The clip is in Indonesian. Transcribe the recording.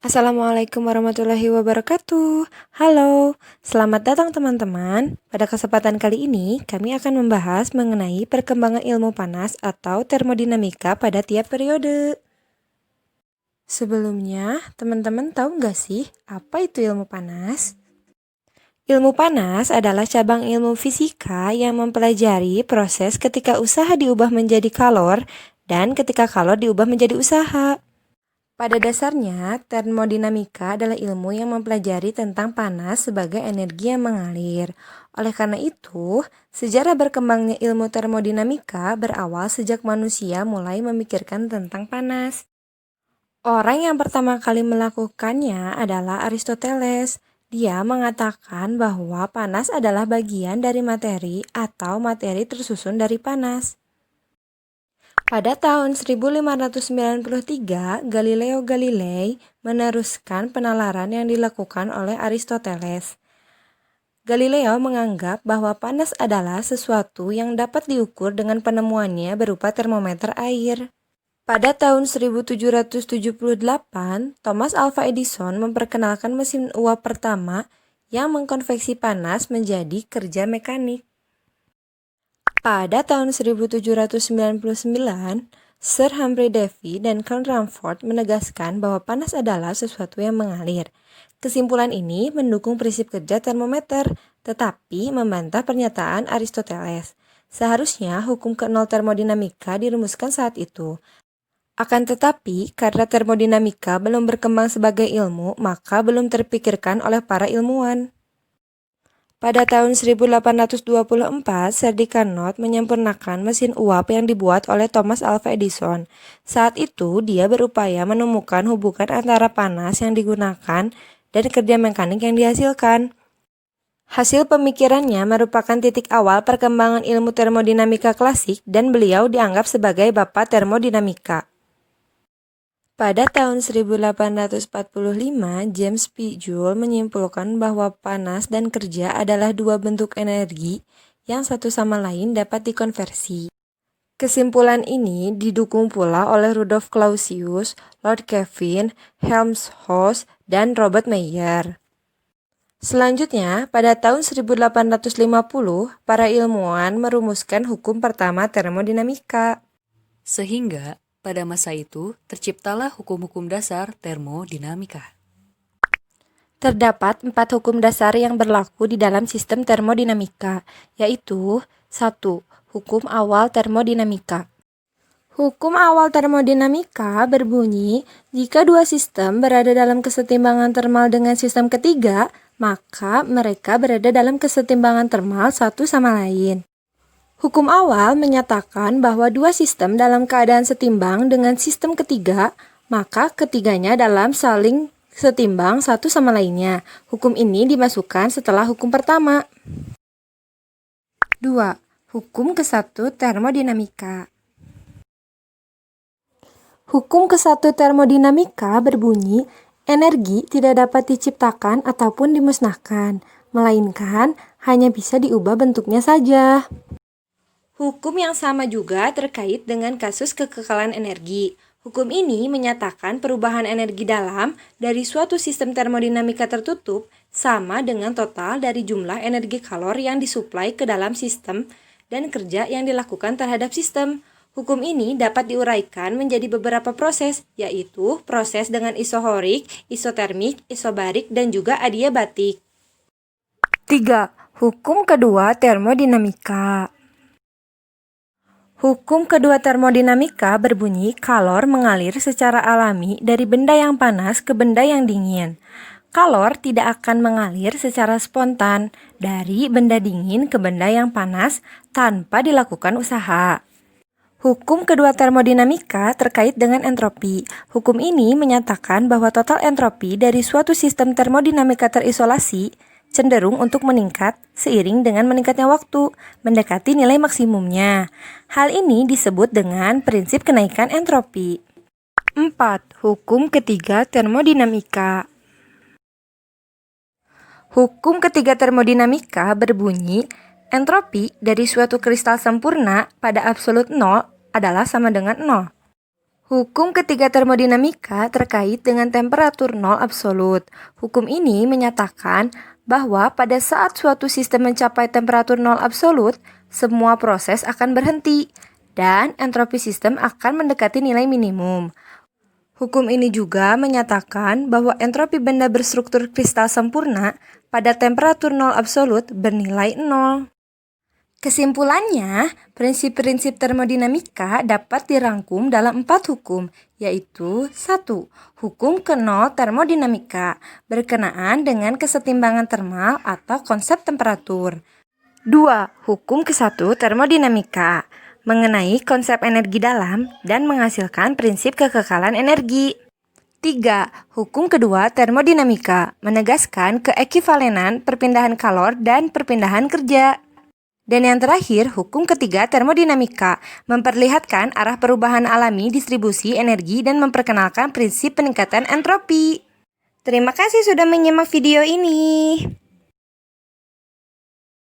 Assalamualaikum warahmatullahi wabarakatuh. Halo, selamat datang teman-teman. Pada kesempatan kali ini, kami akan membahas mengenai perkembangan ilmu panas atau termodinamika pada tiap periode. Sebelumnya, teman-teman tahu nggak sih apa itu ilmu panas? Ilmu panas adalah cabang ilmu fisika yang mempelajari proses ketika usaha diubah menjadi kalor dan ketika kalor diubah menjadi usaha. Pada dasarnya, termodinamika adalah ilmu yang mempelajari tentang panas sebagai energi yang mengalir. Oleh karena itu, sejarah berkembangnya ilmu termodinamika berawal sejak manusia mulai memikirkan tentang panas. Orang yang pertama kali melakukannya adalah Aristoteles. Dia mengatakan bahwa panas adalah bagian dari materi atau materi tersusun dari panas. Pada tahun 1593, Galileo Galilei meneruskan penalaran yang dilakukan oleh Aristoteles. Galileo menganggap bahwa panas adalah sesuatu yang dapat diukur dengan penemuannya berupa termometer air. Pada tahun 1778, Thomas Alva Edison memperkenalkan mesin uap pertama yang mengkonveksi panas menjadi kerja mekanik. Pada tahun 1799, Sir Humphrey Davy dan Karl Rumford menegaskan bahwa panas adalah sesuatu yang mengalir. Kesimpulan ini mendukung prinsip kerja termometer, tetapi membantah pernyataan Aristoteles. Seharusnya hukum ke-0 termodinamika dirumuskan saat itu. Akan tetapi, karena termodinamika belum berkembang sebagai ilmu, maka belum terpikirkan oleh para ilmuwan. Pada tahun 1824, Sir Carnot menyempurnakan mesin uap yang dibuat oleh Thomas Alva Edison. Saat itu, dia berupaya menemukan hubungan antara panas yang digunakan dan kerja mekanik yang dihasilkan. Hasil pemikirannya merupakan titik awal perkembangan ilmu termodinamika klasik dan beliau dianggap sebagai bapak termodinamika. Pada tahun 1845, James P. Joule menyimpulkan bahwa panas dan kerja adalah dua bentuk energi yang satu sama lain dapat dikonversi. Kesimpulan ini didukung pula oleh Rudolf Clausius, Lord Kelvin, Helmholtz, dan Robert Mayer. Selanjutnya, pada tahun 1850, para ilmuwan merumuskan hukum pertama termodinamika. Sehingga pada masa itu terciptalah hukum-hukum dasar termodinamika. Terdapat 4 hukum dasar yang berlaku di dalam sistem termodinamika, yaitu 1. Hukum awal termodinamika. Hukum awal termodinamika berbunyi, jika dua sistem berada dalam kesetimbangan termal dengan sistem ketiga, maka mereka berada dalam kesetimbangan termal satu sama lain. Hukum awal menyatakan bahwa dua sistem dalam keadaan setimbang dengan sistem ketiga, maka ketiganya dalam saling setimbang satu sama lainnya. Hukum ini dimasukkan setelah hukum pertama. 2. Hukum ke-1 termodinamika. Hukum ke-1 termodinamika berbunyi, energi tidak dapat diciptakan ataupun dimusnahkan, melainkan hanya bisa diubah bentuknya saja. Hukum yang sama juga terkait dengan kasus kekekalan energi. Hukum ini menyatakan perubahan energi dalam dari suatu sistem termodinamika tertutup sama dengan total dari jumlah energi kalor yang disuplai ke dalam sistem dan kerja yang dilakukan terhadap sistem. Hukum ini dapat diuraikan menjadi beberapa proses, yaitu proses dengan isohorik, isotermik, isobarik, dan juga adiabatik. 3. Hukum kedua termodinamika. Hukum kedua termodinamika berbunyi kalor mengalir secara alami dari benda yang panas ke benda yang dingin. Kalor tidak akan mengalir secara spontan dari benda dingin ke benda yang panas tanpa dilakukan usaha. Hukum kedua termodinamika terkait dengan entropi. Hukum ini menyatakan bahwa total entropi dari suatu sistem termodinamika terisolasi cenderung untuk meningkat seiring dengan meningkatnya waktu, mendekati nilai maksimumnya. Hal ini disebut dengan prinsip kenaikan entropi. 4. Hukum ketiga termodinamika. Hukum ketiga termodinamika berbunyi, entropi dari suatu kristal sempurna pada absolut 0 adalah sama dengan 0. Hukum ketiga termodinamika terkait dengan temperatur nol absolut. Hukum ini menyatakan bahwa pada saat suatu sistem mencapai temperatur nol absolut, semua proses akan berhenti dan entropi sistem akan mendekati nilai minimum. Hukum ini juga menyatakan bahwa entropi benda berstruktur kristal sempurna pada temperatur nol absolut bernilai nol. Kesimpulannya, prinsip-prinsip termodinamika dapat dirangkum dalam 4 hukum, yaitu 1. Hukum ke-0 termodinamika, berkenaan dengan kesetimbangan termal atau konsep temperatur. 2. Hukum ke-1 termodinamika, mengenai konsep energi dalam dan menghasilkan prinsip kekekalan energi. 3. Hukum kedua termodinamika, menegaskan keekivalenan perpindahan kalor dan perpindahan kerja. Dan yang terakhir, hukum ketiga termodinamika, memperlihatkan arah perubahan alami distribusi energi dan memperkenalkan prinsip peningkatan entropi. Terima kasih sudah menyimak video ini.